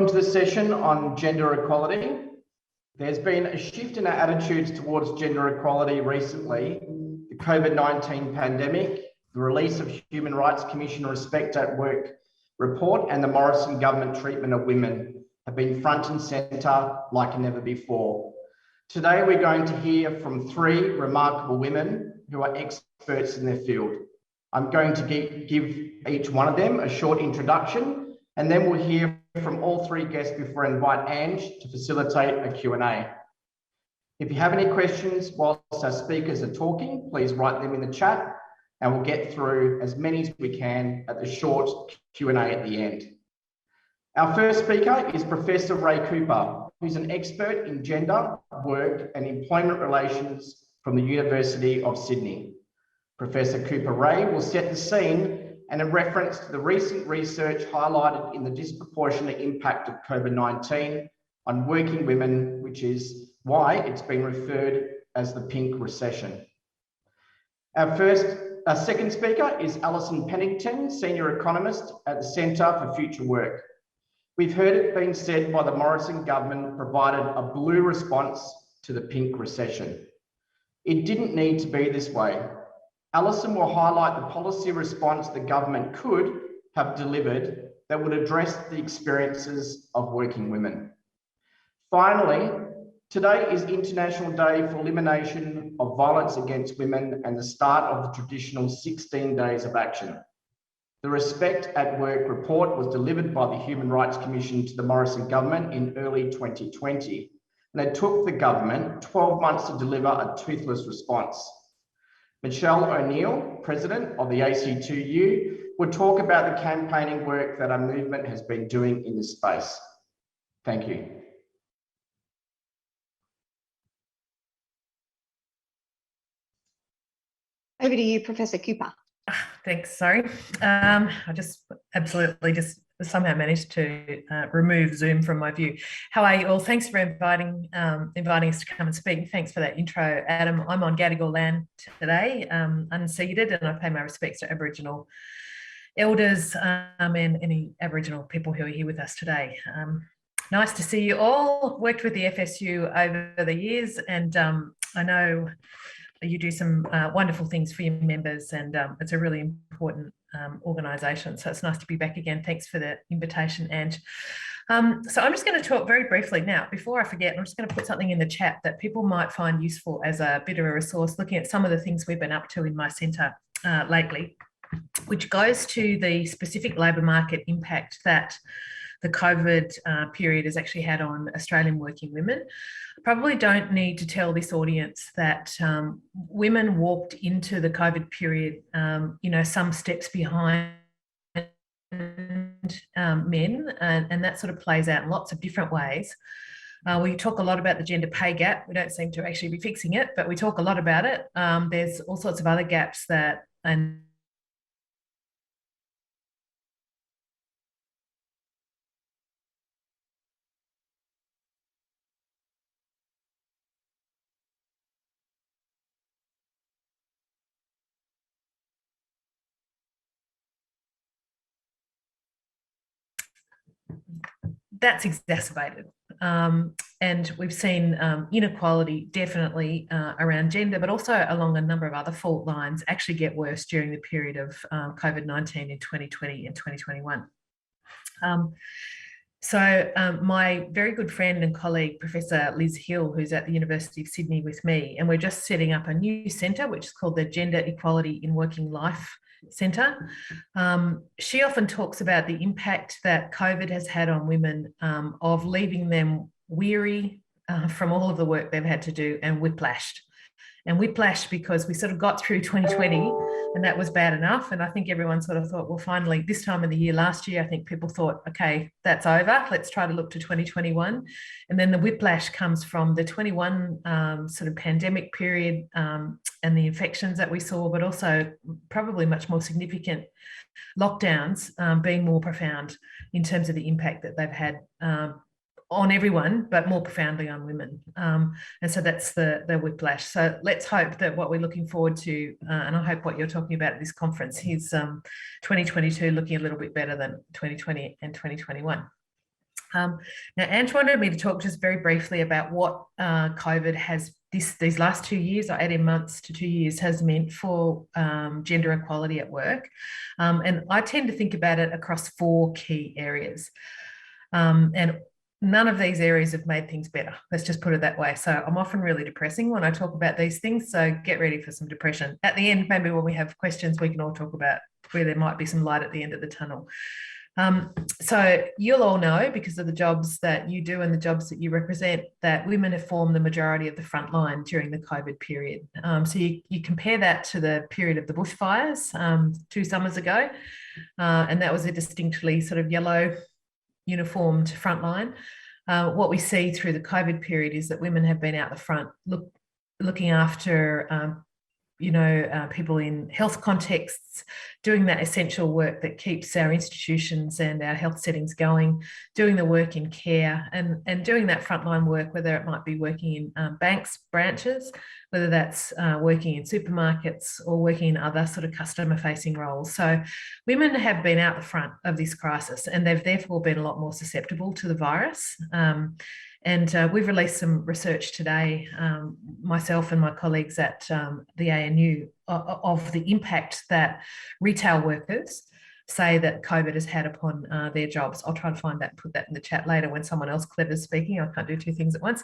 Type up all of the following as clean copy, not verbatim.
Welcome to the session on gender equality. There's been a shift in our attitudes towards gender equality recently. The COVID-19 pandemic, the release of Human Rights Commission Respect at Work report, and the Morrison government treatment of women have been front and centre like never before. Today, we're going to hear from three remarkable women who are experts in their field. I'm going to give each one of them a short introduction, and then we'll hear from all three guests before I invite Ange to facilitate a Q&A. If you have any questions whilst our speakers are talking, please write them in the chat, and we'll get through as many as we can at the short Q&A at the end. Our first speaker is Professor Rae Cooper, who's an expert in gender, work and employment relations from the University of Sydney. Professor Cooper-Rae will set the scene and in reference to the recent research highlighted in the disproportionate impact of COVID-19 on working women, which is why it's been referred as the pink recession. Our second speaker is Alison Pennington, Senior Economist at the Centre for Future Work. We've heard it being said by the Morrison government provided a blue response to the pink recession. It didn't need to be this way. Alison will highlight the policy response the government could have delivered that would address the experiences of working women. Finally, today is International Day for Elimination of Violence Against Women and the start of the traditional 16 days of action. The Respect at Work report was delivered by the Human Rights Commission to the Morrison government in early 2020, and it took the government 12 months to deliver a toothless response. Michele O'Neil, President of the ACTU, will talk about the campaigning work that our movement has been doing in this space. Thank you. Over to you, Professor Cooper. Thanks, sorry. I just absolutely somehow managed to remove Zoom from my view. How are you all? Thanks for inviting us to come and speak. Thanks for that intro, Adam. I'm on Gadigal land today, unceded, and I pay my respects to Aboriginal elders and any Aboriginal people who are here with us today. Nice to see you all. Worked with the FSU over the years, and I know you do some wonderful things for your members, and it's a really important organisation. So it's nice to be back again. Thanks for the invitation, Ange. So I'm just going to talk very briefly now. Before I forget, I'm just going to put something in the chat that people might find useful as a bit of a resource, looking at some of the things we've been up to in my centre lately, which goes to the specific labour market impact that the COVID period has actually had on Australian working women. I probably don't need to tell this audience that women walked into the COVID period, some steps behind men, and that sort of plays out in lots of different ways. We talk a lot about the gender pay gap. We don't seem to actually be fixing it, but we talk a lot about it. There's all sorts of other gaps that's exacerbated. And we've seen inequality definitely around gender, but also along a number of other fault lines actually get worse during the period of COVID-19 in 2020 and 2021. My very good friend and colleague, Professor Liz Hill, who's at the University of Sydney with me, and we're just setting up a new centre, which is called the Gender Equality in Working Life Centre. She often talks about the impact that COVID has had on women, of leaving them weary from all of the work they've had to do and whiplashed. And whiplashed because we sort of got through 2020 and that was bad enough. And I think everyone sort of thought, well, finally, this time of the year last year, I think people thought, okay, that's over. Let's try to look to 2021. And then the whiplash comes from the 21 sort of pandemic period and the infections that we saw, but also probably much more significant lockdowns being more profound in terms of the impact that they've had on everyone, but more profoundly on women. And so that's the whiplash. So let's hope that what we're looking forward to, and I hope what you're talking about at this conference is 2022 looking a little bit better than 2020 and 2021. Now, Ange wanted me to talk just very briefly about what COVID has these last 2 years, or 18 months to 2 years, has meant for gender equality at work. And I tend to think about it across 4 key areas. And none of these areas have made things better. Let's just put it that way. So I'm often really depressing when I talk about these things. So get ready for some depression. At the end, maybe when we have questions, we can all talk about where there might be some light at the end of the tunnel. So you'll all know, because of the jobs that you do and the jobs that you represent, that women have formed the majority of the front line during the COVID period. So you compare that to the period of the bushfires 2 summers ago, and that was a distinctly sort of yellow uniformed front line. What we see through the COVID period is that women have been out the front looking after people in health contexts, doing that essential work that keeps our institutions and our health settings going, doing the work in care, and doing that frontline work, whether it might be working in banks, branches, whether that's working in supermarkets or working in other sort of customer-facing roles. So women have been out the front of this crisis, and they've therefore been a lot more susceptible to the virus. And we've released some research today, myself and my colleagues at the ANU, of the impact that retail workers say that COVID has had upon their jobs. I'll try and find that and put that in the chat later when someone else clever is speaking. I can't do 2 things at once.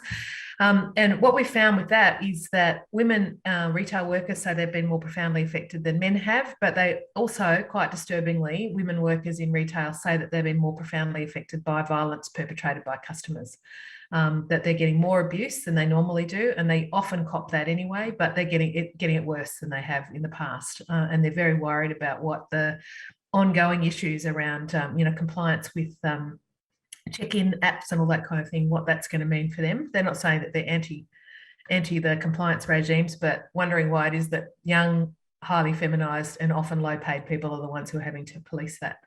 And what we found with that is that women retail workers say they've been more profoundly affected than men have, but they also, quite disturbingly, women workers in retail say that they've been more profoundly affected by violence perpetrated by customers. That they're getting more abuse than they normally do, and they often cop that anyway, but they're getting it worse than they have in the past, and they're very worried about what the ongoing issues around compliance with check-in apps and all that kind of thing, what that's going to mean for them. They're not saying that they're anti the compliance regimes, but wondering why it is that young, highly feminised and often low-paid people are the ones who are having to police that.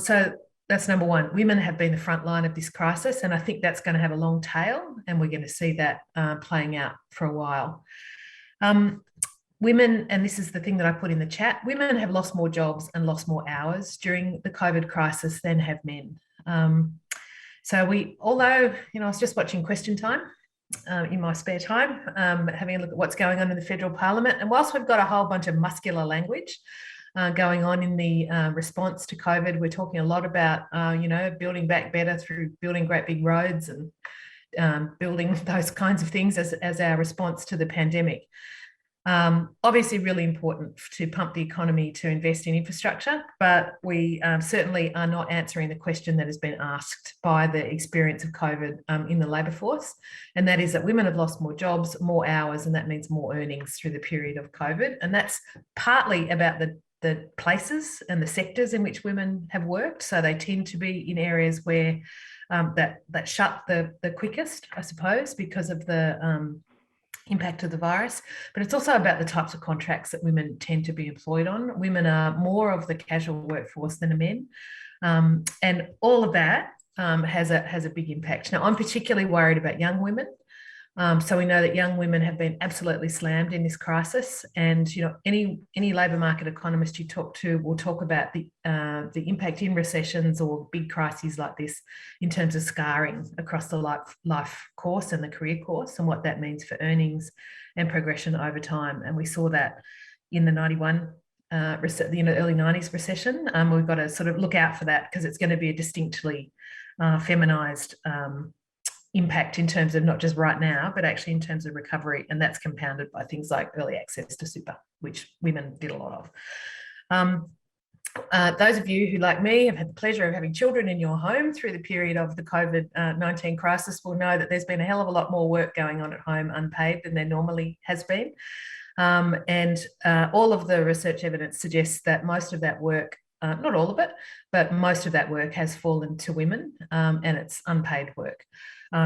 So that's number one. Women have been the front line of this crisis, and I think that's going to have a long tail, and we're going to see that playing out for a while. Women, and this is the thing that I put in the chat, women have lost more jobs and lost more hours during the COVID crisis than have men. So although I was just watching Question Time in my spare time, having a look at what's going on in the federal parliament, and whilst we've got a whole bunch of muscular language going on in the response to COVID, we're talking a lot about building back better through building great big roads and building those kinds of things as our response to the pandemic. Obviously really important to pump the economy, to invest in infrastructure, but we certainly are not answering the question that has been asked by the experience of COVID in the labour force, and that is that women have lost more jobs, more hours, and that means more earnings through the period of COVID. And that's partly about the places and the sectors in which women have worked. So they tend to be in areas where that shut the quickest, I suppose, because of the impact of the virus. But it's also about the types of contracts that women tend to be employed on. Women are more of the casual workforce than men. And all of that has a big impact. Now, I'm particularly worried about young women. So we know that young women have been absolutely slammed in this crisis, and any labour market economist you talk to will talk about the impact in recessions or big crises like this in terms of scarring across the life course and the career course, and what that means for earnings and progression over time. And we saw that in the 91 early 90s recession. We've got to sort of look out for that, because it's going to be a distinctly feminised impact in terms of not just right now, but actually in terms of recovery. And that's compounded by things like early access to super, which women did a lot of. Those of you who, like me, have had the pleasure of having children in your home through the period of the COVID-19 crisis will know that there's been a hell of a lot more work going on at home unpaid than there normally has been. And all of the research evidence suggests that most of that work, not all of it, but most of that work has fallen to women, and it's unpaid work.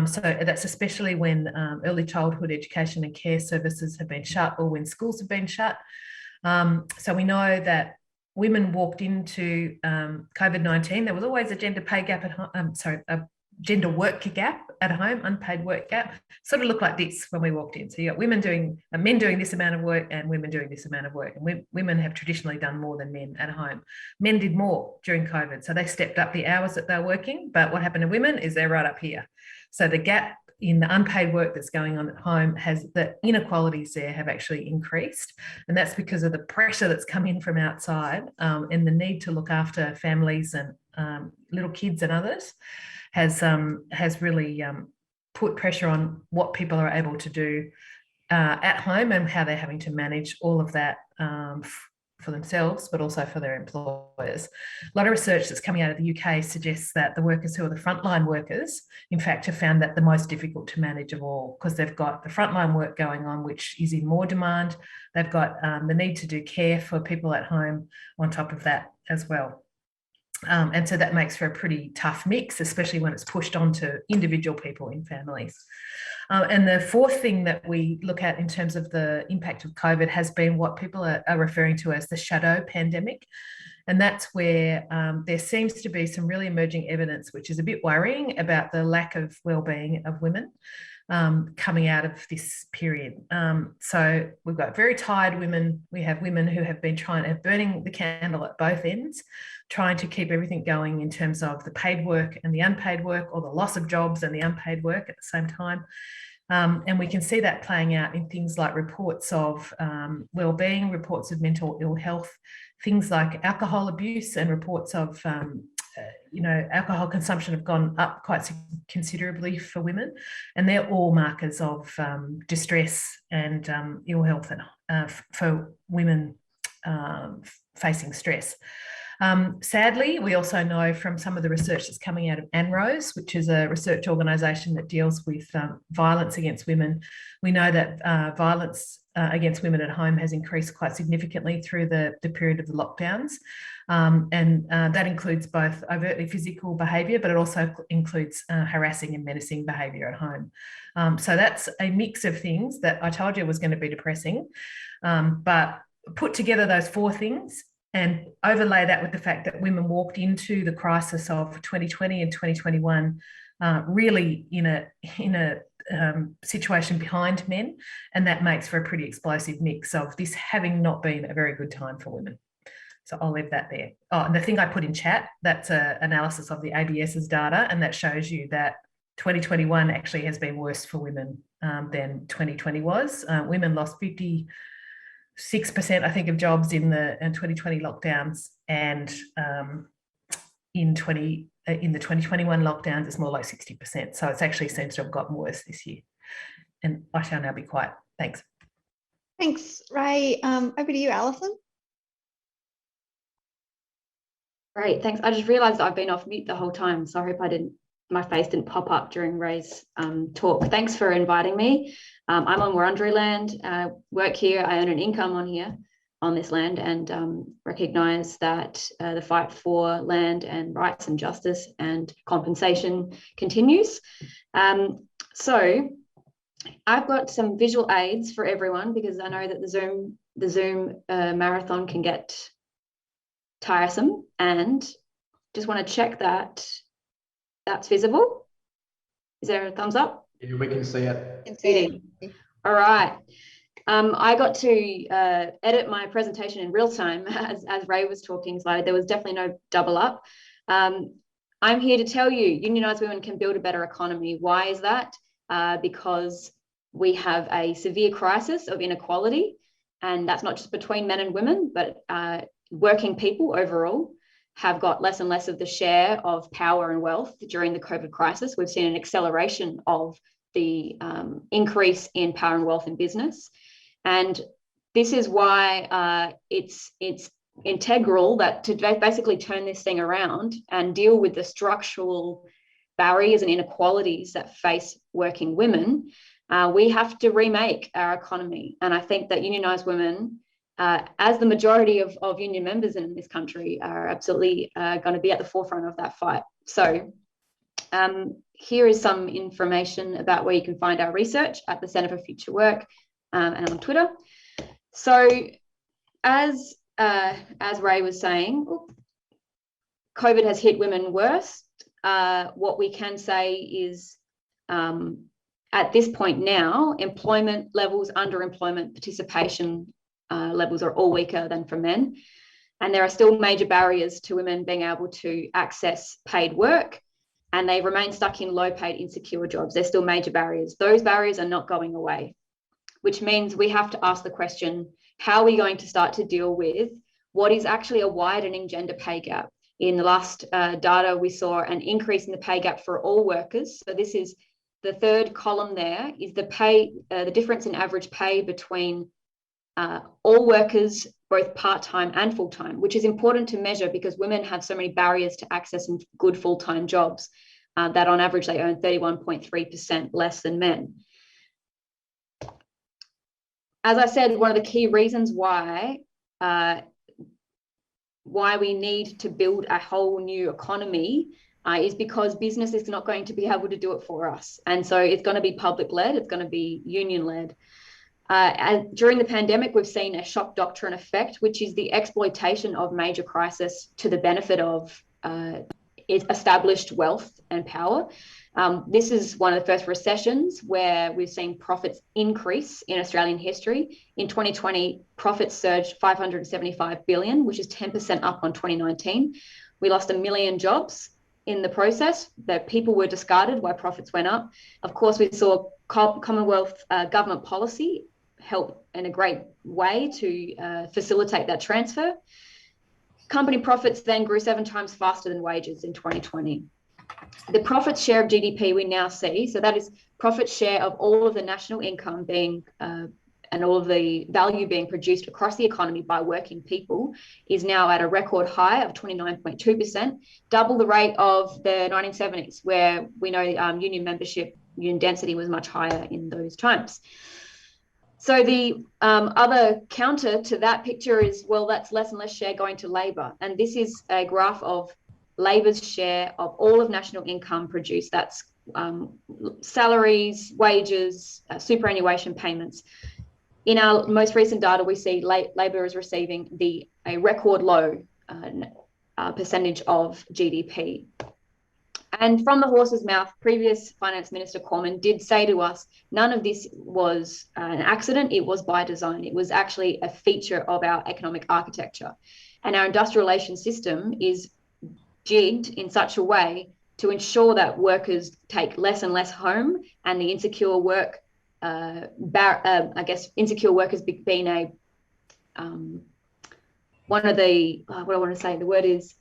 So that's especially when early childhood education and care services have been shut, or when schools have been shut. So we know that women walked into COVID-19. There was always a gender pay gap at home. gender work gap at home, unpaid work gap, sort of looked like this when we walked in. So you got men doing this amount of work and women doing this amount of work. And women have traditionally done more than men at home. Men did more during COVID. So they stepped up the hours that they're working. But what happened to women is they're right up here. So the gap in the unpaid work that's going on at home has the inequalities there have actually increased. And that's because of the pressure that's come in from outside and the need to look after families and little kids and others has really put pressure on what people are able to do at home and how they're having to manage all of that for themselves, but also for their employers. A lot of research that's coming out of the UK suggests that the workers who are the frontline workers, in fact, have found that the most difficult to manage of all, because they've got the frontline work going on, which is in more demand. They've got the need to do care for people at home on top of that as well. And so that makes for a pretty tough mix, especially when it's pushed onto individual people in families. And the fourth thing that we look at in terms of the impact of COVID has been what people are referring to as the shadow pandemic. And that's where there seems to be some really emerging evidence, which is a bit worrying, about the lack of well-being of women coming out of this period. So we've got very tired women. We have women who have been burning the candle at both ends, trying to keep everything going in terms of the paid work and the unpaid work, or the loss of jobs and the unpaid work at the same time. And we can see that playing out in things like reports of well-being, reports of mental ill health, things like alcohol abuse, and reports of alcohol consumption have gone up quite considerably for women, and they're all markers of distress and ill health for women facing stress. Sadly, we also know from some of the research that's coming out of ANROS, which is a research organisation that deals with violence against women. We know that violence against women at home has increased quite significantly through the period of the lockdowns. And that includes both overtly physical behaviour, but it also includes harassing and menacing behaviour at home. So that's a mix of things that I told you was going to be depressing. But put together those four things and overlay that with the fact that women walked into the crisis of 2020 and 2021 really in a situation behind men, and that makes for a pretty explosive mix of this having not been a very good time for women. So I'll leave that there. Oh, and the thing I put in chat, that's an analysis of the ABS's data, and that shows you that 2021 actually has been worse for women than 2020 was. Women lost 56%, I think, of jobs in the 2020 lockdowns, and in the 2021 lockdowns, it's more like 60%. So it actually seems to have gotten worse this year. And I shall now be quiet. Thanks. Thanks, Rae. Over to you, Alison. Great, thanks. I just realised I've been off mute the whole time, so I hope my face didn't pop up during Rae's talk. Thanks for inviting me. I'm on Wurundjeri land, work here, I earn an income on this land, and recognise that the fight for land and rights and justice and compensation continues. So I've got some visual aids for everyone, because I know that the Zoom marathon can get tiresome, and just want to check that that's visible. Is there a thumbs up? Yeah, we can see it. All right. I got to edit my presentation in real time as Rae was talking, so there was definitely no double up. I'm here to tell you, unionised women can build a better economy. Why is that? Because we have a severe crisis of inequality, and that's not just between men and women, but working people overall have got less and less of the share of power and wealth during the COVID crisis. We've seen an acceleration of the increase in power and wealth in business. And this is why it's integral that to basically turn this thing around and deal with the structural barriers and inequalities that face working women, we have to remake our economy. And I think that unionised women, as the majority of union members in this country, are absolutely going to be at the forefront of that fight. So here is some information about where you can find our research at the Centre for Future Work and on Twitter. So as Rae was saying, COVID has hit women worse. what we can say is at this point now, employment levels, underemployment, participation levels are all weaker than for men. And there are still major barriers to women being able to access paid work, and they remain stuck in low-paid, insecure jobs. There's still major barriers. Those barriers are not going away, which means we have to ask the question, how are we going to start to deal with what is actually a widening gender pay gap? In the last data, we saw an increase in the pay gap for all workers. So this is the third column there, is the pay, the difference in average pay between all workers, both part-time and full-time, which is important to measure because women have so many barriers to accessing good full-time jobs that on average they earn 31.3% less than men. As I said, one of the key reasons why we need to build a whole new economy is because business is not going to be able to do it for us. And so it's going to be public-led, it's going to be union-led. During the pandemic, we've seen a shock doctrine effect, which is the exploitation of major crisis to the benefit of established wealth and power. This is one of the first recessions where we've seen profits increase in Australian history. In 2020, profits surged 575 billion, which is 10% up on 2019. We lost 1 million jobs in the process. That people were discarded while profits went up. Of course, we saw Commonwealth government policy help in a great way to facilitate that transfer. Company profits then grew 7 times faster than wages in 2020. The profit share of GDP we now see, so that is profit share of all of the national income being and all of the value being produced across the economy by working people, is now at a record high of 29.2%, double the rate of the 1970s, where we know union membership, union density was much higher in those times. So the other counter to that picture is, well, that's less and less share going to labour. And this is a graph of labour's share of all of national income produced. That's salaries, wages, superannuation payments. In our most recent data, we see labour is receiving a record low percentage of GDP. And from the horse's mouth, previous Finance Minister Cormann did say to us, none of this was an accident, it was by design. It was actually a feature of our economic architecture. And our industrial relations system is jigged in such a way to ensure that workers take less and less home, and the insecure work, insecure workers being one of the, what I want to say, the word is,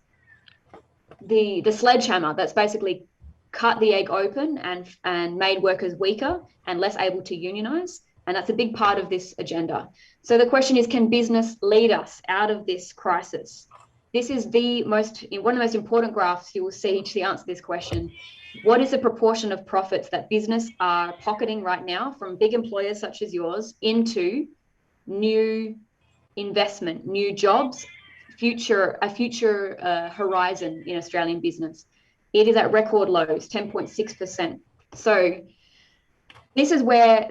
the sledgehammer that's basically cut the egg open and made workers weaker and less able to unionize. And that's a big part of this agenda. So the question is, can business lead us out of this crisis? This is one of the most important graphs you will see to answer this question. What is the proportion of profits that business are pocketing right now from big employers such as yours into new investment, new jobs, a future horizon in Australian business? It is at record lows, 10.6%. So this is where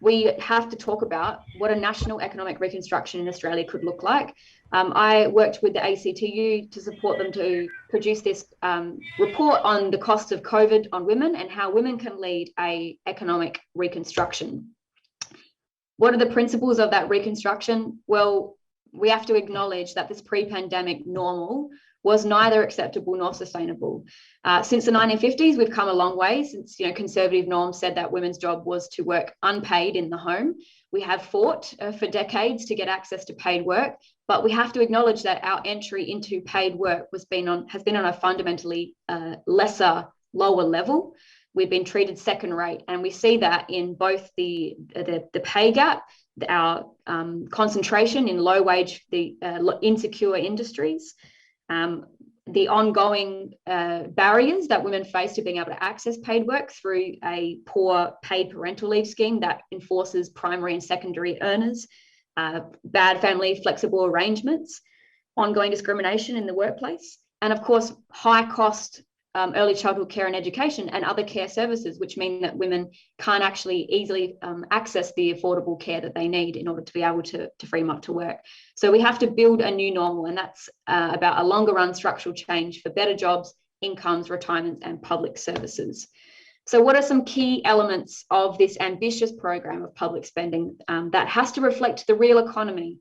we have to talk about what a national economic reconstruction in Australia could look like. I worked with the ACTU to support them to produce this report on the costs of COVID on women and how women can lead an economic reconstruction. What are the principles of that reconstruction? Well, we have to acknowledge that this pre-pandemic normal was neither acceptable nor sustainable. Since the 1950s, we've come a long way. Since conservative norms said that women's job was to work unpaid in the home. We have fought for decades to get access to paid work, but we have to acknowledge that our entry into paid work has been on a fundamentally lower level. We've been treated second rate, and we see that in both the pay gap, our concentration in low wage, insecure industries, the ongoing barriers that women face to being able to access paid work through a poor paid parental leave scheme that enforces primary and secondary earners, bad family flexible arrangements, ongoing discrimination in the workplace, and of course, high cost early childhood care and education and other care services, which mean that women can't actually easily access the affordable care that they need in order to be able to free them up to work. So we have to build a new normal, and that's about a longer run structural change for better jobs, incomes, retirements, and public services. So what are some key elements of this ambitious program of public spending that has to reflect the real economy?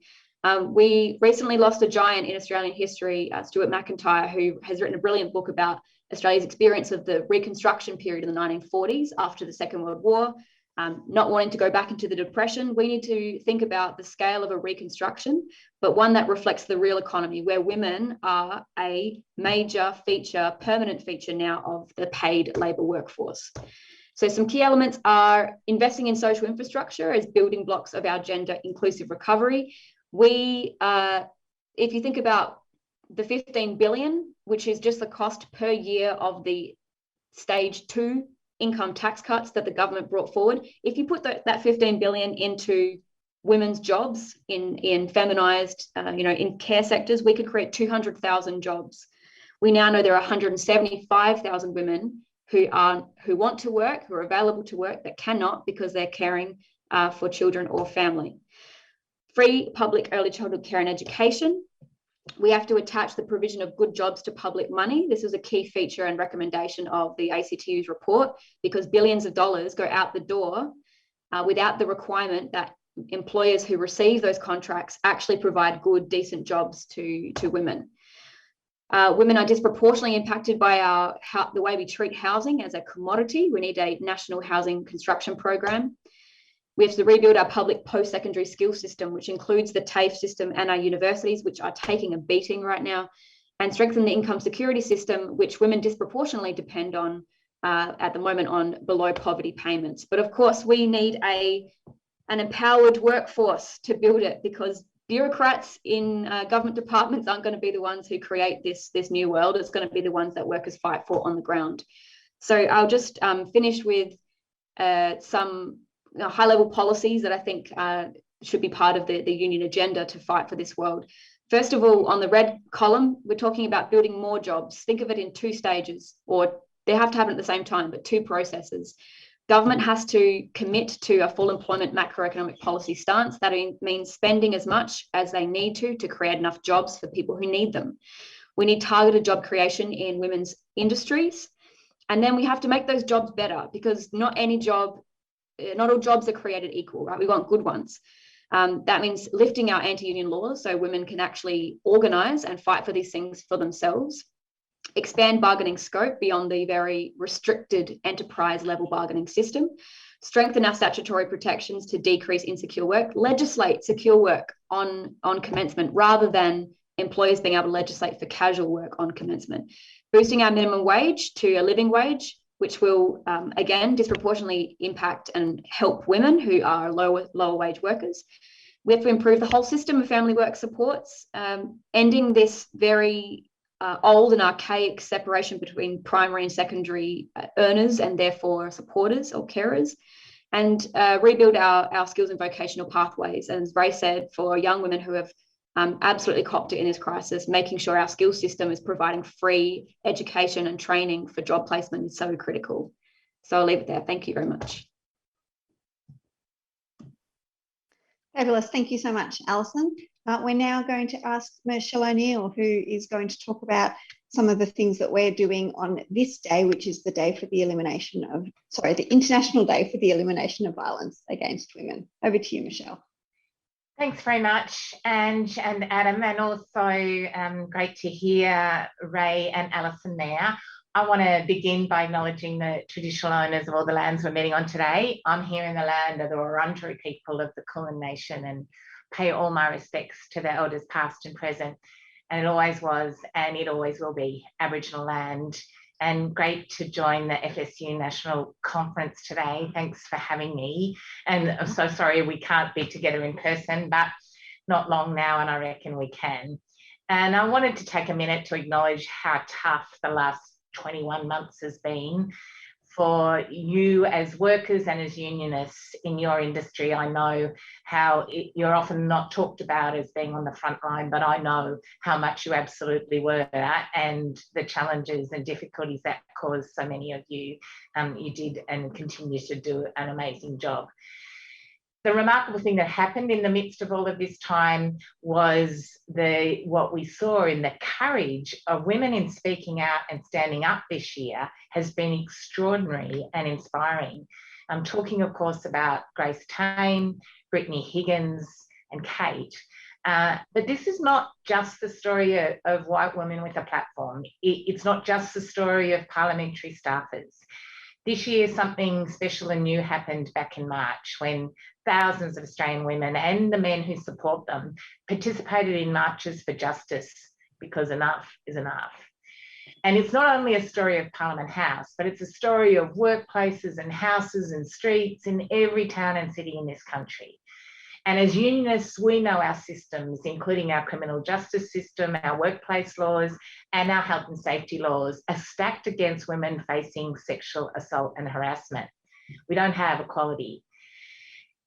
We recently lost a giant in Australian history, Stuart McIntyre, who has written a brilliant book about Australia's experience of the Reconstruction period in the 1940s after the Second World War. Not wanting to go back into the Depression, we need to think about the scale of a reconstruction, but one that reflects the real economy, where women are a major feature, permanent feature now of the paid labour workforce. So some key elements are investing in social infrastructure as building blocks of our gender inclusive recovery. If you think about the 15 billion, which is just the cost per year of the stage 2 income tax cuts that the government brought forward, if you put that 15 billion into women's jobs in feminized, in care sectors, we could create 200,000 jobs. We now know there are 175,000 women who want to work, who are available to work, that cannot because they're caring for children or family. Free public early childhood care and education. We have to attach the provision of good jobs to public money. This is a key feature and recommendation of the ACTU's report, because billions of dollars go out the door without the requirement that employers who receive those contracts actually provide good, decent jobs to women. Women are disproportionately impacted by the way we treat housing as a commodity. We need a national housing construction program. We have to rebuild our public post-secondary skills system, which includes the TAFE system and our universities, which are taking a beating right now, and strengthen the income security system, which women disproportionately depend on at the moment on below poverty payments. But of course, we need an empowered workforce to build it, because bureaucrats in government departments aren't going to be the ones who create this new world. It's going to be the ones that workers fight for on the ground. So I'll just finish with some high-level policies that I think should be part of the union agenda to fight for this world. First of all, on the red column, we're talking about building more jobs. Think of it in 2 stages, or they have to happen at the same time, but 2 processes. Government has to commit to a full employment macroeconomic policy stance. That means spending as much as they need to create enough jobs for people who need them. We need targeted job creation in women's industries. And then we have to make those jobs better, because not all jobs are created equal, right? We want good ones. That means lifting our anti-union laws so women can actually organise and fight for these things for themselves. Expand bargaining scope beyond the very restricted enterprise level bargaining system. Strengthen our statutory protections to decrease insecure work. Legislate secure work on commencement, rather than employers being able to legislate for casual work on commencement. Boosting our minimum wage to a living wage, which will, again, disproportionately impact and help women who are lower wage workers. We have to improve the whole system of family work supports, ending this very old and archaic separation between primary and secondary earners and therefore supporters or carers, and rebuild our skills and vocational pathways. And as Rae said, for young women who have absolutely copped it in this crisis, making sure our skills system is providing free education and training for job placement is so critical. So I'll leave it there. Thank you very much. Fabulous. Thank you so much, Alison. We're now going to ask Michele O'Neil, who is going to talk about some of the things that we're doing on this day, which is the day for the the International Day for the Elimination of Violence Against Women. Over to you, Michele. Thanks very much, Ange and Adam, and also great to hear Rae and Alison there. I want to begin by acknowledging the traditional owners of all the lands we're meeting on today. I'm here in the land of the Wurundjeri people of the Kulin Nation, and pay all my respects to the elders past and present. And it always was, and it always will be, Aboriginal land. And great to join the FSU National Conference today. Thanks for having me. And I'm so sorry we can't be together in person, but not long now, and I reckon we can. And I wanted to take a minute to acknowledge how tough the last 21 months has been for you as workers and as unionists in your industry. I know how you're often not talked about as being on the front line, but I know how much you absolutely were, and the challenges and difficulties that caused so many of you. You did and continue to do an amazing job. The remarkable thing that happened in the midst of all of this time was what we saw in the courage of women in speaking out and standing up this year has been extraordinary and inspiring. I'm talking, of course, about Grace Tame, Brittany Higgins, and Kate. But this is not just the story of white women with a platform. It's not just the story of parliamentary staffers. This year, something special and new happened back in March when thousands of Australian women and the men who support them participated in marches for justice, because enough is enough. And it's not only a story of Parliament House, but it's a story of workplaces and houses and streets in every town and city in this country. And as unionists, we know our systems, including our criminal justice system, our workplace laws, and our health and safety laws, are stacked against women facing sexual assault and harassment. We don't have equality.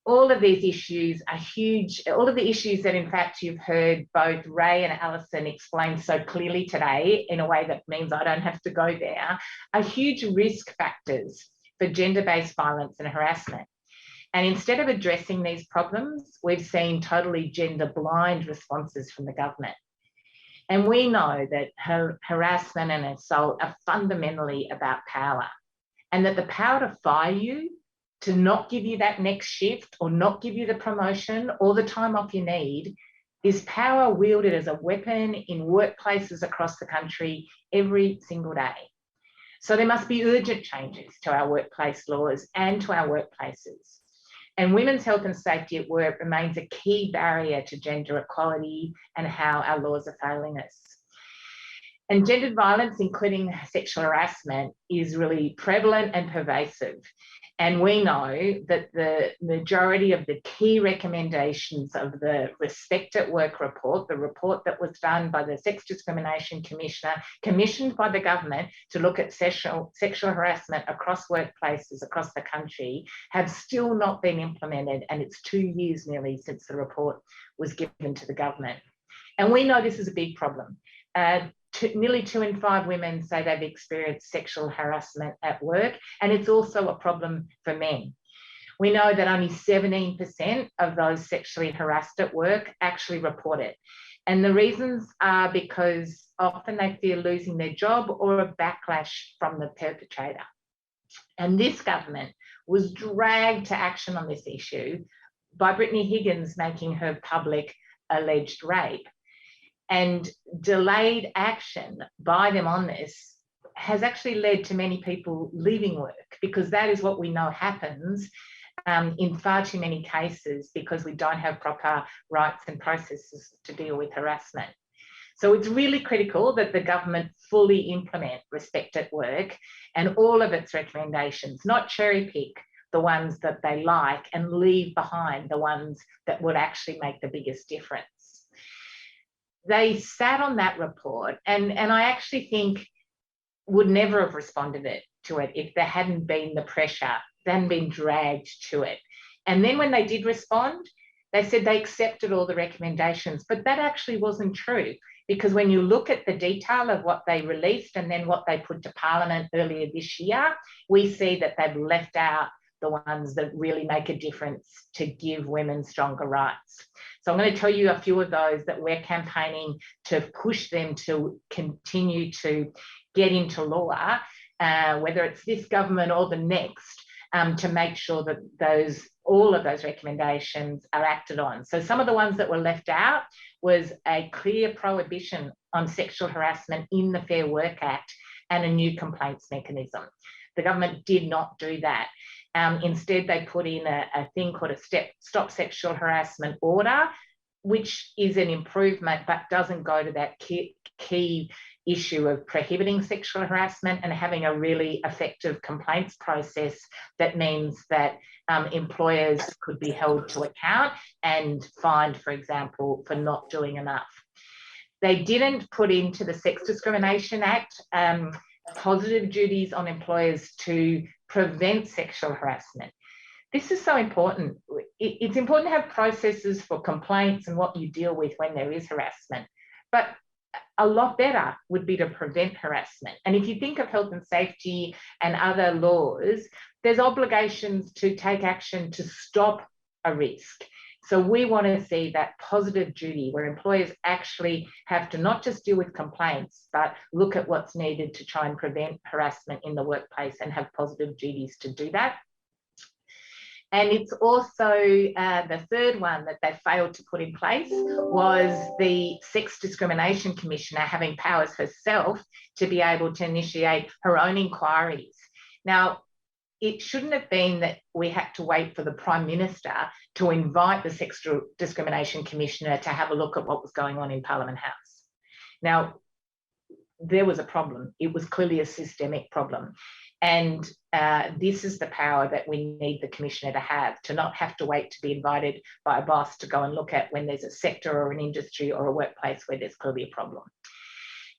All of these issues are huge. All of the issues that, in fact, you've heard both Rae and Alison explain so clearly today in a way that means I don't have to go there, are huge risk factors for gender-based violence and harassment. And instead of addressing these problems, we've seen totally gender-blind responses from the government. And we know that harassment and assault are fundamentally about power, and that the power to fire you, to not give you that next shift or not give you the promotion or the time off you need, is power wielded as a weapon in workplaces across the country every single day. So there must be urgent changes to our workplace laws and to our workplaces. And women's health and safety at work remains a key barrier to gender equality and how our laws are failing us. And gendered violence, including sexual harassment, is really prevalent and pervasive. And we know that the majority of the key recommendations of the Respect at Work report, the report that was done by the Sex Discrimination Commissioner, commissioned by the government to look at sexual harassment across workplaces across the country, have still not been implemented. And it's 2 years nearly since the report was given to the government. And we know this is a big problem. Nearly 2 in 5 women say they've experienced sexual harassment at work, and it's also a problem for men. We know that only 17% of those sexually harassed at work actually report it. And the reasons are because often they fear losing their job or a backlash from the perpetrator. And this government was dragged to action on this issue by Brittany Higgins making her public alleged rape. And delayed action by them on this has actually led to many people leaving work, because that is what we know happens in far too many cases, because we don't have proper rights and processes to deal with harassment. So it's really critical that the government fully implement Respect at Work and all of its recommendations, not cherry pick the ones that they like and leave behind the ones that would actually make the biggest difference. They sat on that report and I actually think would never have responded to it if there hadn't been the pressure, they hadn't been dragged to it. And then when they did respond, they said they accepted all the recommendations, but that actually wasn't true, because when you look at the detail of what they released and then what they put to Parliament earlier this year, we see that they've left out the ones that really make a difference to give women stronger rights. So I'm going to tell you a few of those that we're campaigning to push them to continue to get into law, whether it's this government or the next, to make sure that all of those recommendations are acted on. So some of the ones that were left out was a clear prohibition on sexual harassment in the Fair Work Act and a new complaints mechanism. The government did not do that. Instead, they put in a thing called a Stop Sexual Harassment Order, which is an improvement, but doesn't go to that key issue of prohibiting sexual harassment and having a really effective complaints process that means that employers could be held to account and fined, for example, for not doing enough. They didn't put into the Sex Discrimination Act positive duties on employers to prevent sexual harassment. This is so important. It's important to have processes for complaints and what you deal with when there is harassment, but a lot better would be to prevent harassment. And if you think of health and safety and other laws, there's obligations to take action to stop a risk. So we want to see that positive duty where employers actually have to not just deal with complaints, but look at what's needed to try and prevent harassment in the workplace and have positive duties to do that. And it's also the third one that they failed to put in place was the Sex Discrimination Commissioner having powers herself to be able to initiate her own inquiries. Now, it shouldn't have been that we had to wait for the Prime Minister to invite the Sex Discrimination Commissioner to have a look at what was going on in Parliament House. Now, there was a problem. It was clearly a systemic problem. And this is the power that we need the Commissioner to not have to wait to be invited by a boss to go and look at when there's a sector or an industry or a workplace where there's clearly a problem.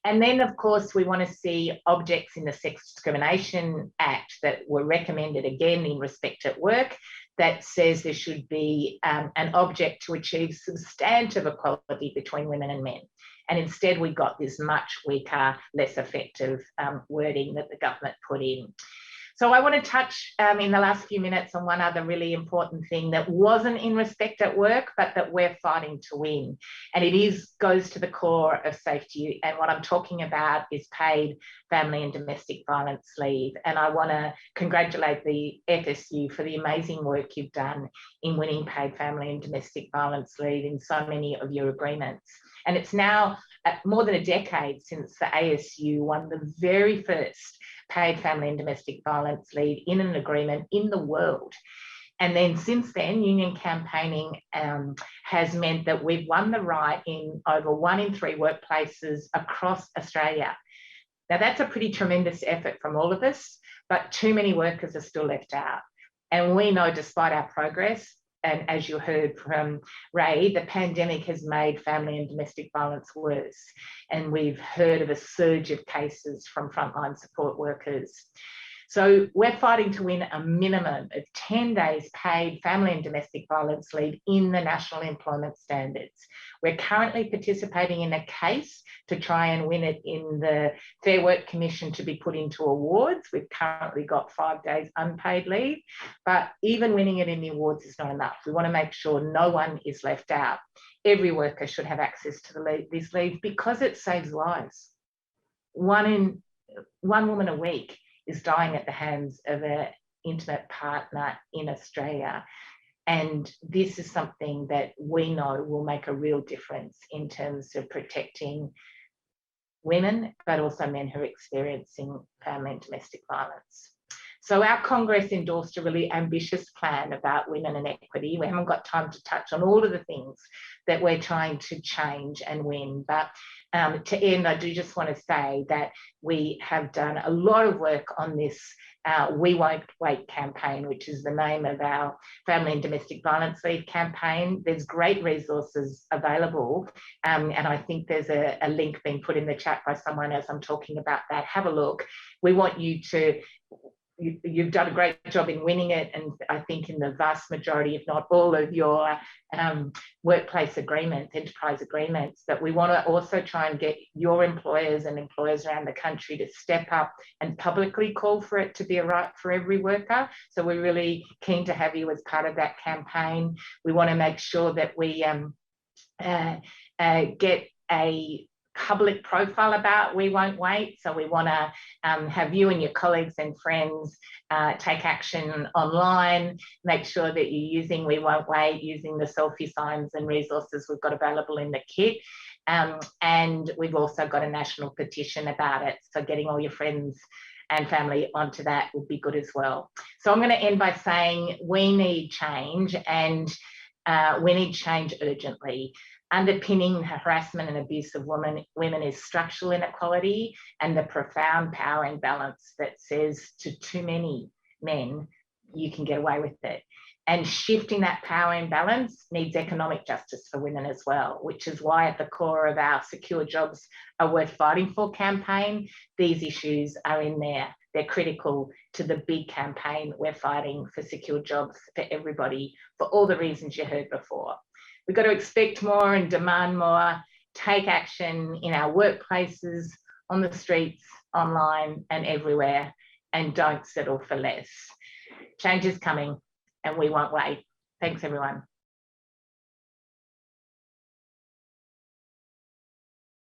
And then, of course, we want to see objects in the Sex Discrimination Act that were recommended again in Respect at Work that says there should be an object to achieve substantive equality between women and men. And instead, we got this much weaker, less effective wording that the government put in. So I want to touch in the last few minutes on one other really important thing that wasn't in Respect at Work, but that we're fighting to win. And it goes to the core of safety. And what I'm talking about is paid family and domestic violence leave. And I want to congratulate the FSU for the amazing work you've done in winning paid family and domestic violence leave in so many of your agreements. And it's now more than a decade since the ASU won the very first paid family and domestic violence leave in an agreement in the world. And then since then, union campaigning has meant that we've won the right in over 1 in 3 workplaces across Australia. Now, that's a pretty tremendous effort from all of us, but too many workers are still left out. And we know, despite our progress, and as you heard from Ray, the pandemic has made family and domestic violence worse. And we've heard of a surge of cases from frontline support workers. So we're fighting to win a minimum of 10 days paid family and domestic violence leave in the National Employment Standards. We're currently participating in a case to try and win it in the Fair Work Commission to be put into awards. We've currently got 5 days unpaid leave, but even winning it in the awards is not enough. We want to make sure no one is left out. Every worker should have access to this leave because it saves lives. One woman a week is dying at the hands of an intimate partner in Australia. And this is something that we know will make a real difference in terms of protecting women, but also men who are experiencing family and domestic violence. So our Congress endorsed a really ambitious plan about women and equity. We haven't got time to touch on all of the things that we're trying to change and win, but to end, I do just want to say that we have done a lot of work on this We Won't Wait campaign, which is the name of our family and domestic violence leave campaign. There's great resources available, and I think there's a link being put in the chat by someone as I'm talking about that. Have a look. We want you to You've done a great job in winning it, and I think in the vast majority, if not all, of your workplace agreements, enterprise agreements, that we want to also try and get your employers and employers around the country to step up and publicly call for it to be a right for every worker. So we're really keen to have you as part of that campaign. We want to make sure that we get a public profile about We Won't Wait. So we want to have you and your colleagues and friends take action online, make sure that you're using We Won't Wait, using the selfie signs and resources we've got available in the kit. And we've also got a national petition about it. So getting all your friends and family onto that would be good as well. So I'm going to end by saying we need change, and we need change urgently. Underpinning harassment and abuse of women is structural inequality and the profound power imbalance that says to too many men, you can get away with it. And shifting that power imbalance needs economic justice for women as well, which is why at the core of our Secure Jobs Are Worth Fighting For campaign, these issues are in there. They're critical to the big campaign we're fighting for secure jobs for everybody, for all the reasons you heard before. We've got to expect more and demand more, take action in our workplaces, on the streets, online and everywhere, and don't settle for less. Change is coming and we won't wait. Thanks, everyone.